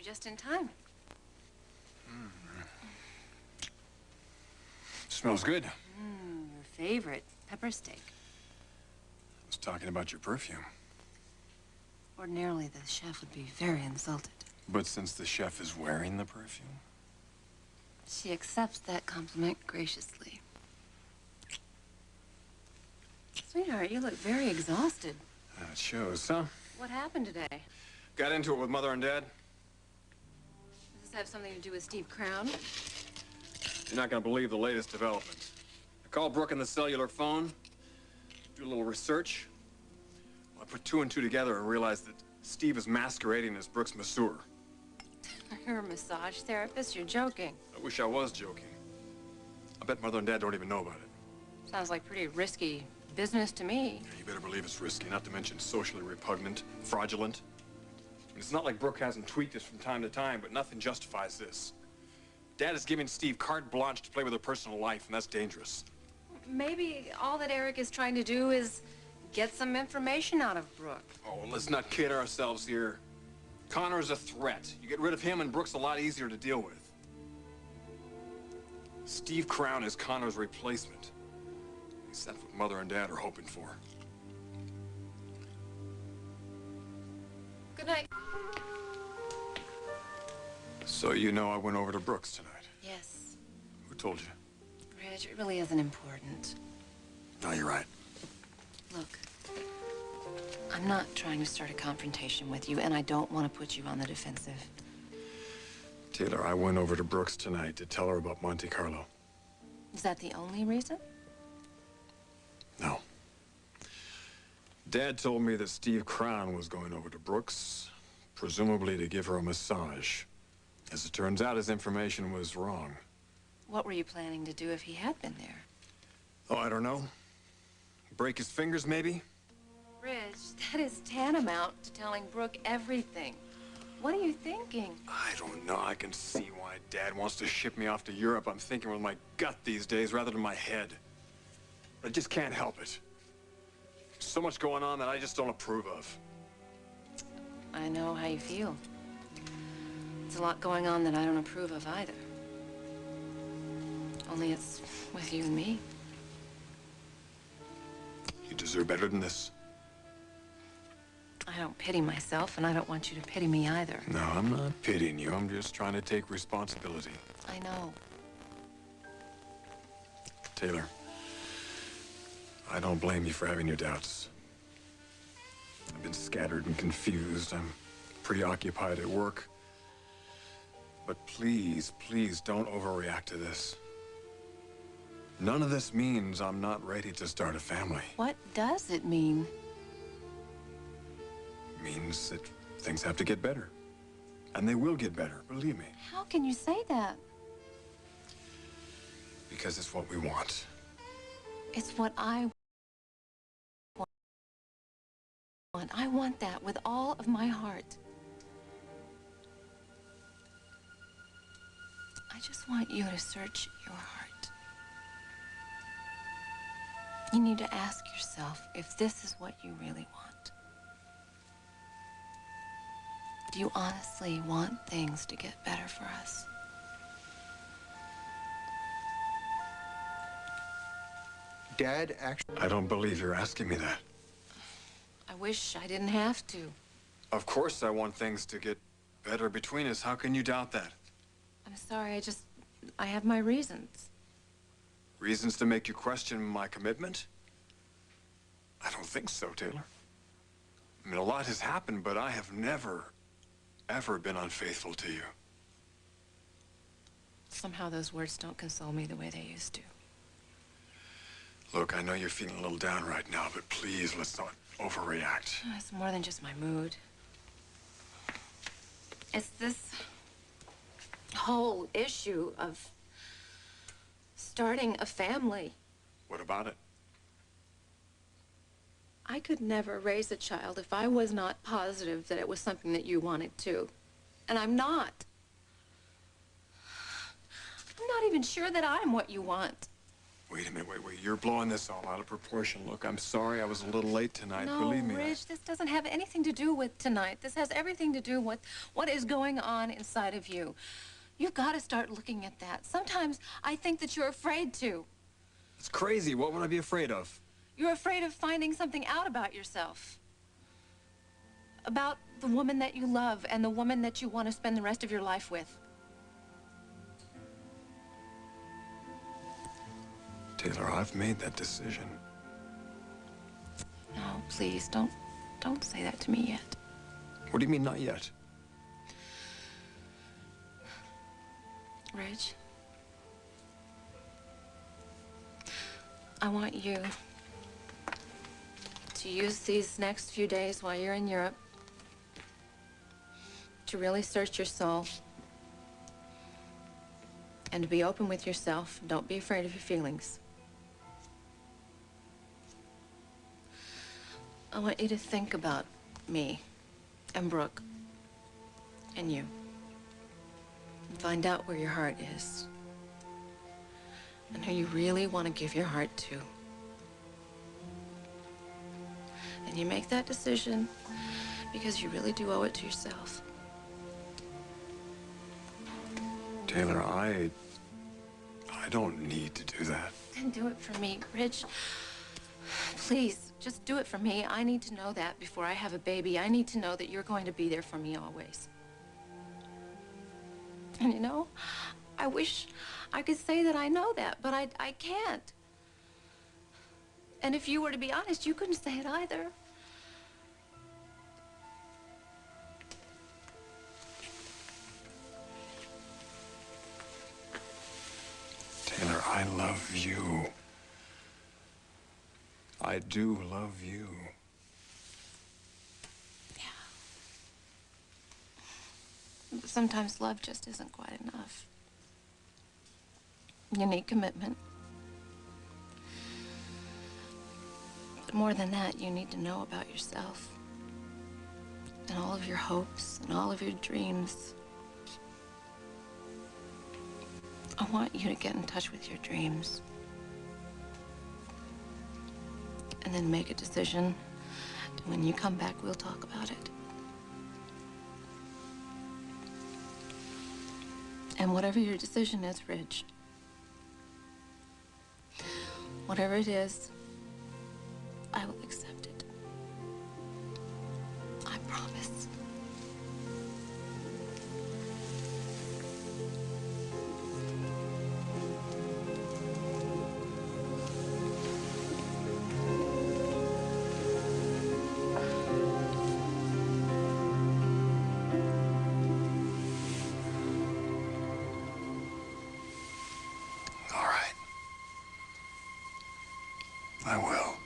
just in time. Smells good. Your favorite, pepper steak. I was talking about your perfume. Ordinarily, the chef would be very insulted. But since the chef is wearing the perfume? She accepts that compliment graciously. Sweetheart, you look very exhausted. That shows, huh? What happened today? Got into it with Mother and Dad. Does this have something to do with Steve Crown? You're not gonna believe the latest development. I called Brooke on the cellular phone, do a little research. Well, I put two and two together and realized that Steve is masquerading as Brooke's masseur. You're a massage therapist? You're joking. I wish I was joking. I bet Mother and Dad don't even know about it. Sounds like pretty risky business to me. Yeah, you better believe it's risky, not to mention socially repugnant, fraudulent. And it's not like Brooke hasn't tweaked this from time to time, but nothing justifies this. Dad is giving Steve carte blanche to play with her personal life, and that's dangerous. Maybe all that Eric is trying to do is get some information out of Brooke. Oh, well, let's not kid ourselves here. Connor's a threat. You get rid of him and Brooke's a lot easier to deal with. Steve Crown is Connor's replacement. At least that's what Mother and Dad are hoping for. Good night. So you know I went over to Brooke's tonight? Yes. Who told you? Bridget, it really isn't important. No, you're right. Look, I'm not trying to start a confrontation with you, and I don't want to put you on the defensive. Taylor, I went over to Brooke's tonight to tell her about Monte Carlo. Is that the only reason? No. Dad told me that Steve Crown was going over to Brooke's, presumably to give her a massage. As it turns out, his information was wrong. What were you planning to do if he had been there? Oh, I don't know. Break his fingers, maybe? Bridge, that is tantamount to telling Brooke everything. What are you thinking? I don't know. I can see why Dad wants to ship me off to Europe. I'm thinking with my gut these days rather than my head. But I just can't help it. So much going on that I just don't approve of. I know how you feel. There's a lot going on that I don't approve of either. Only it's with you and me. You deserve better than this. I don't pity myself, and I don't want you to pity me either. No, I'm not pitying you. I'm just trying to take responsibility. I know. Taylor, I don't blame you for having your doubts. I've been scattered and confused. I'm preoccupied at work. But please, please don't overreact to this. None of this means I'm not ready to start a family. What does it mean? It means that things have to get better. And they will get better, believe me. How can you say that? Because it's what we want. It's what I want. I want that with all of my heart. I just want you to search your heart. You need to ask yourself if this is what you really want. Do you honestly want things to get better for us? Dad actually... I don't believe you're asking me that. I wish I didn't have to. Of course I want things to get better between us. How can you doubt that? I'm sorry, I have my reasons. Reasons to make you question my commitment? I don't think so, Taylor. I mean, a lot has happened, but I have never, ever been unfaithful to you. Somehow those words don't console me the way they used to. Look, I know you're feeling a little down right now, but please, let's not overreact. It's more than just my mood. It's this whole issue of starting a family. What about it? I could never raise a child if I was not positive that it was something that you wanted to. And I'm not. I'm not even sure that I'm what you want. Wait a minute, wait. You're blowing this all out of proportion. Look, I'm sorry I was a little late tonight. No, Believe me. Ridge, this doesn't have anything to do with tonight. This has everything to do with what is going on inside of you. You've got to start looking at that. Sometimes I think that you're afraid to. It's crazy. What would I be afraid of? You're afraid of finding something out about yourself. About the woman that you love and the woman that you want to spend the rest of your life with. Taylor, I've made that decision. No, please, don't say that to me yet. What do you mean, not yet? Ridge, I want you to use these next few days while you're in Europe to really search your soul and to be open with yourself. Don't be afraid of your feelings. I want you to think about me and Brooke and you. And find out where your heart is and who you really want to give your heart to. And you make that decision because you really do owe it to yourself. Taylor, I don't need to do that. Then do it for me, Rich. Please, just do it for me. I need to know that before I have a baby. I need to know that you're going to be there for me always. And you know, I wish I could say that I know that, but I can't. And if you were to be honest, you couldn't say it either. Taylor, I love you. I do love you. Yeah. But sometimes love just isn't quite enough. You need commitment. But more than that, you need to know about yourself. And all of your hopes and all of your dreams. I want you to get in touch with your dreams. And then make a decision. And when you come back, we'll talk about it. And whatever your decision is, Ridge, whatever it is, I will accept it. I promise. All right. I will.